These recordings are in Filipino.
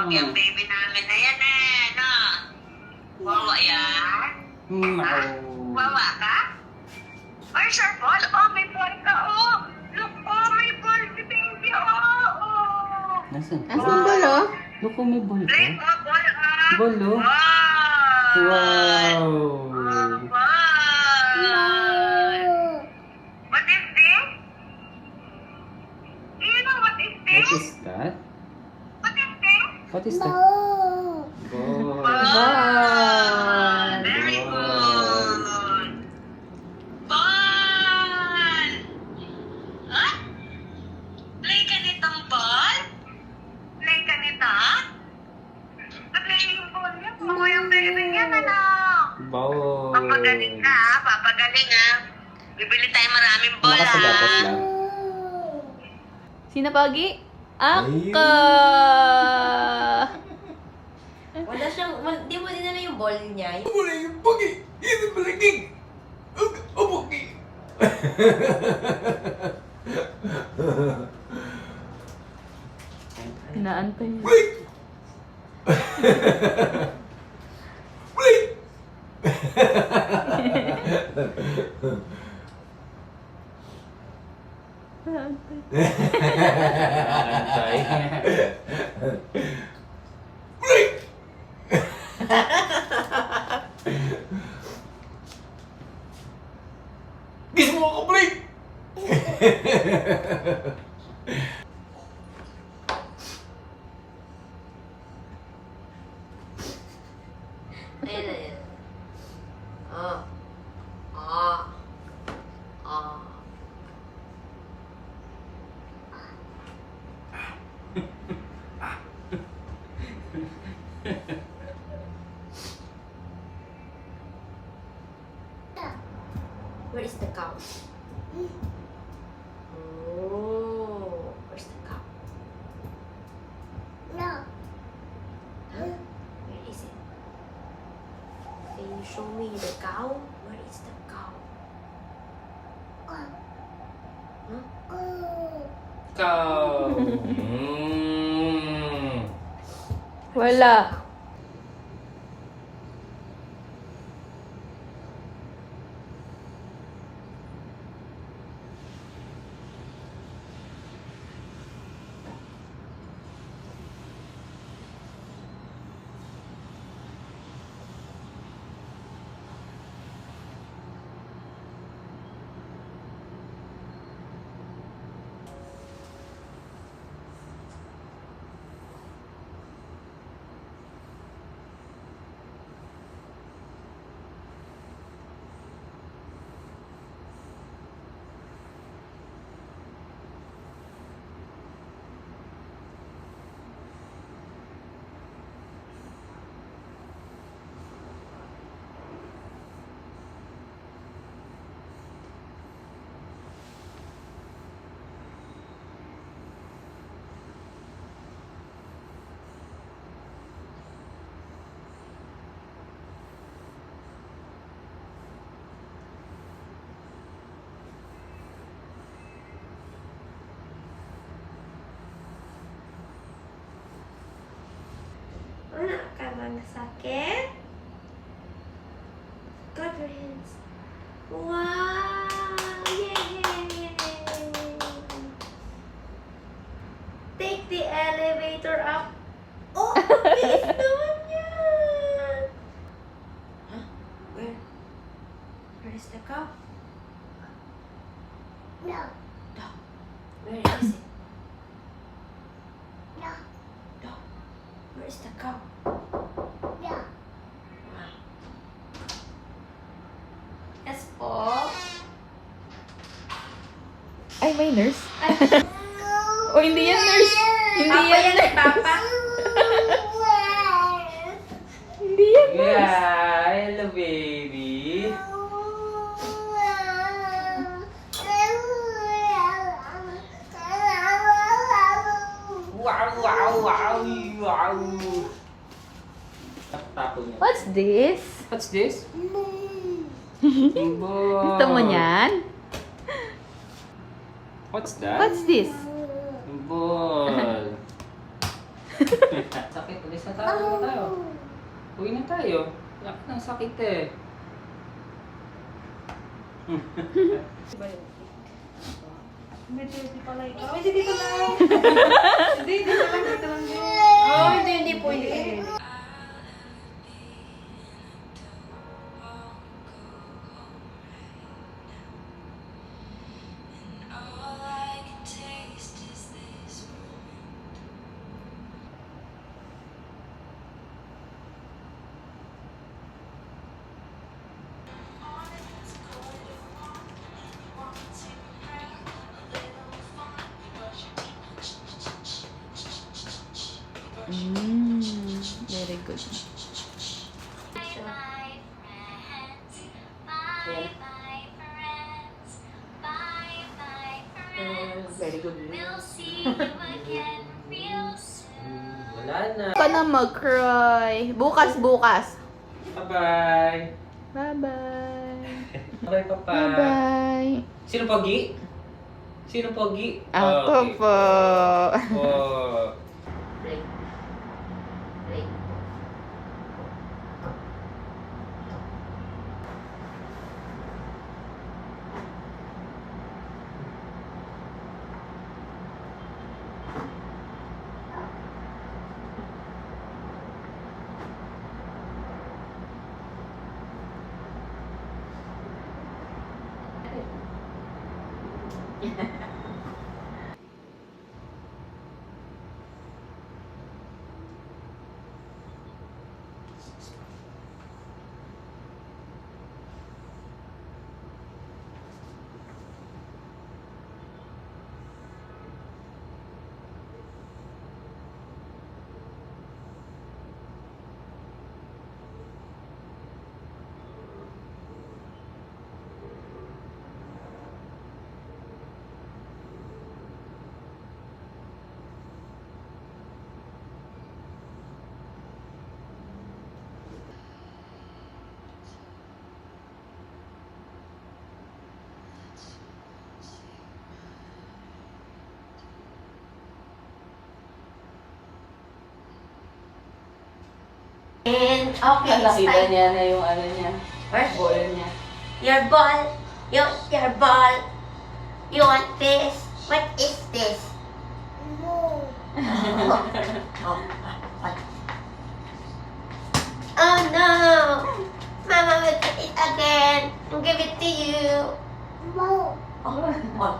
Wag yung baby namin na yan eh, no? Wawa yan? Ha? Wawa ka? Ay, sir, Paul. Oh, may ball ka, oh. Look, oh, may ball si baby, oh. Nasaan? Asan bolo? Look, may ball Play ka. mo, ball, ah. Ball, oh. Wow. Wow! Ball. What is this? Do you know what is What this? is that? What is this? What is that? Ball. Ball. Very good. Ball. Huh? Play ka nitong ball? Play ka nito? Play yung ball niya. Mga yung baby niya, ano? Ball. Papagaling ka, ha? Papagaling, ha? Bibili tayo maraming ball, Maka sa gatas ha? lang. Sino Pogi? Ako! Wala siyang, di mo dinala yung ball niya. Wala yung pagi! Hindi malagig! Ang pagi! Inaantay niya. Wait! Wait! Wait! Gusto mo ako, Blake? Ayan, ayan. Ah. Ah. Ah. Where is the cow? Oh, where's the cow? Huh? Where is it? Can you show me the cow? Where is the cow? Huh? Cow. Wala. Wala ka bang sakit? Got your hands. Wow! Yay! Take the elevator up. Oh, bilis naman yan! Huh? Where? Where is the cow? No. Where is it? No. Where is the cow? Wow. Yes po. Ay, may nurse. O, hindi yan nurse. Hindi Papa yan yan, nurse. Papa. Hindi yan nurse. Yeah, hello baby. Wow, wow, wow, wow. Tapo niya. What's this? What's this? Gusto mo niyan? What's that? What's this? Ball. Sakit Alis na tayo. Uwi na tayo. Uwi na tayo. Laki ng sakit eh. Hindi pala ikaw. Hindi dito lang. Hindi, dito lang, dito lang. Oh, hindi po, hindi. Very good. Very good. Wala na. Ka na mag-cry. Bukas. Bye-bye. Bye-bye. Bye, Papa. Bye-bye. Sino pogi? Sino pogi? Ako Okay. po. Oh. Break. Break. And okay, it's Nakita time. niya na yung ano niya. What? Ball niya. Your ball. Your ball. You want this? What is this? Oh, oh no! Mama will get it again. I'll give it to you. No. Oh.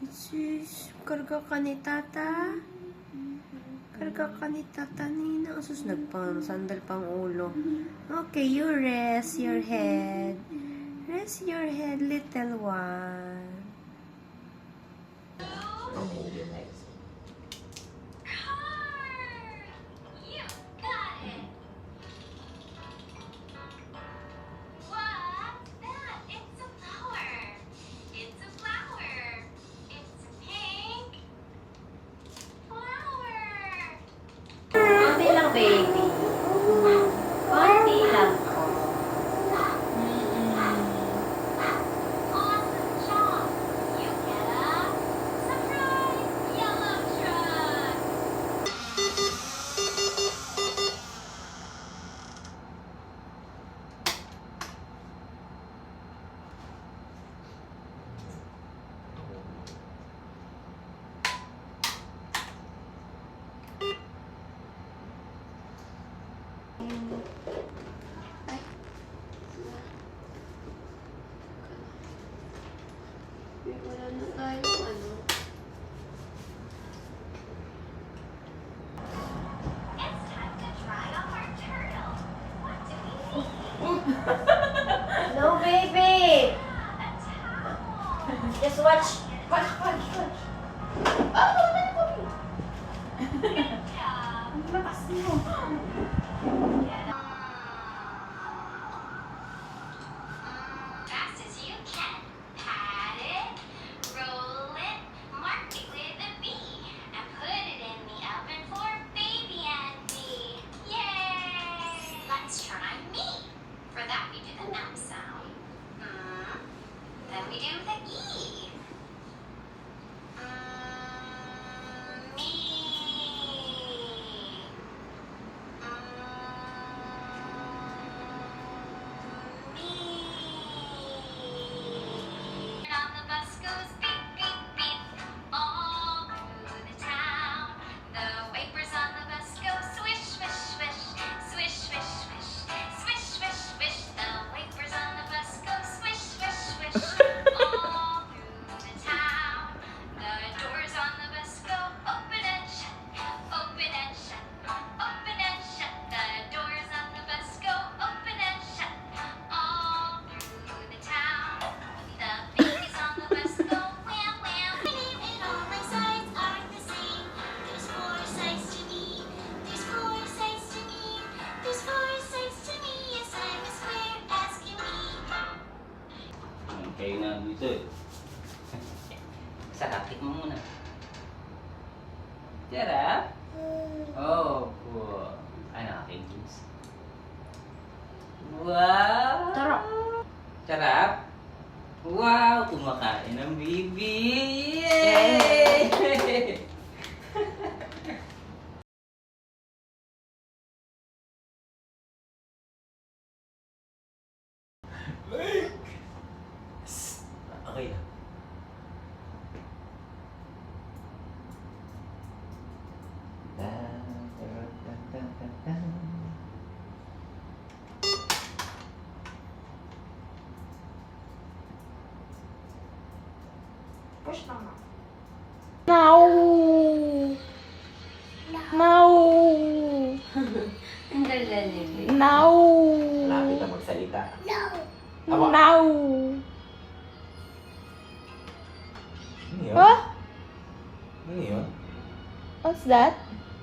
Sus, karga ka ni tata. Karga ka ni tata nina. Sus, nagpang-sandal pang ulo. Okay, you rest your head. Rest your head, little one. Konti lang, baby. Konti lang. Wala na tayo, ano. No, baby! Just watch. Watch. Oh, no, Ang lakas mo. Fast as you can. Pat it, roll it, mark it with a B, and put it in the oven for baby and me. Yay! Let's try me. For that we do the M sound. Then we do the E. Me. Charap? Opo. Ano aking juice? Wow! Charap. Charap? Wow! Kumakain ng baby! Yay! Okay na. Push naman. No! No! Ang galing. No! Malapit na magsalita. No! Ano yun? Huh? Ano yun? What's that?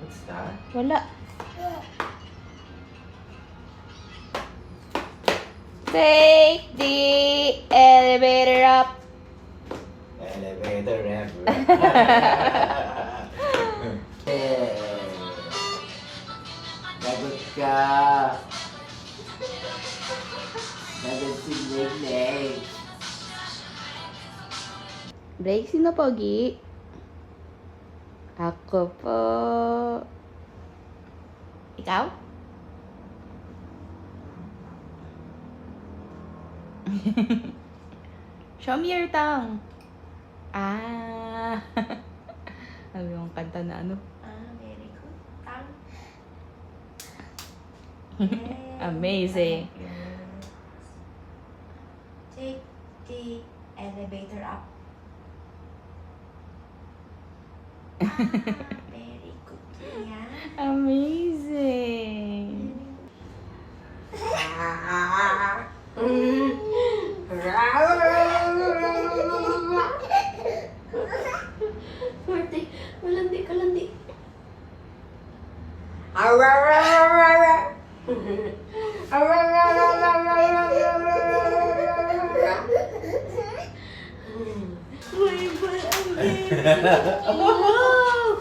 What's that? Wala. Take the elevator up. Elevator ever. Lagot ka. Lagot si Nick. Break, sino pogi? Ako po. Ikaw? Show me your tongue. Ah. Ano yung kanta na ano? Very good. Amazing. Take the elevator up. Very good. Yan. Amazing. Marty, malandi ka landi.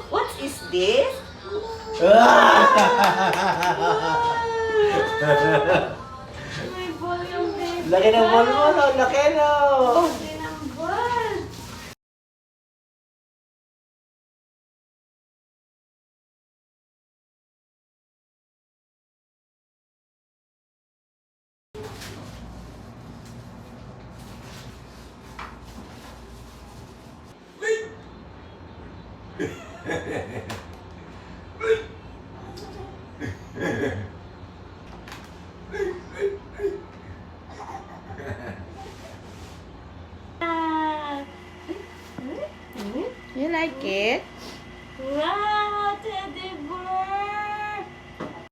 What is this? May ball yung baby. Laki ng ball mo, no? Laki, no? Laki ng ball. You like it? Wow, teddy bear!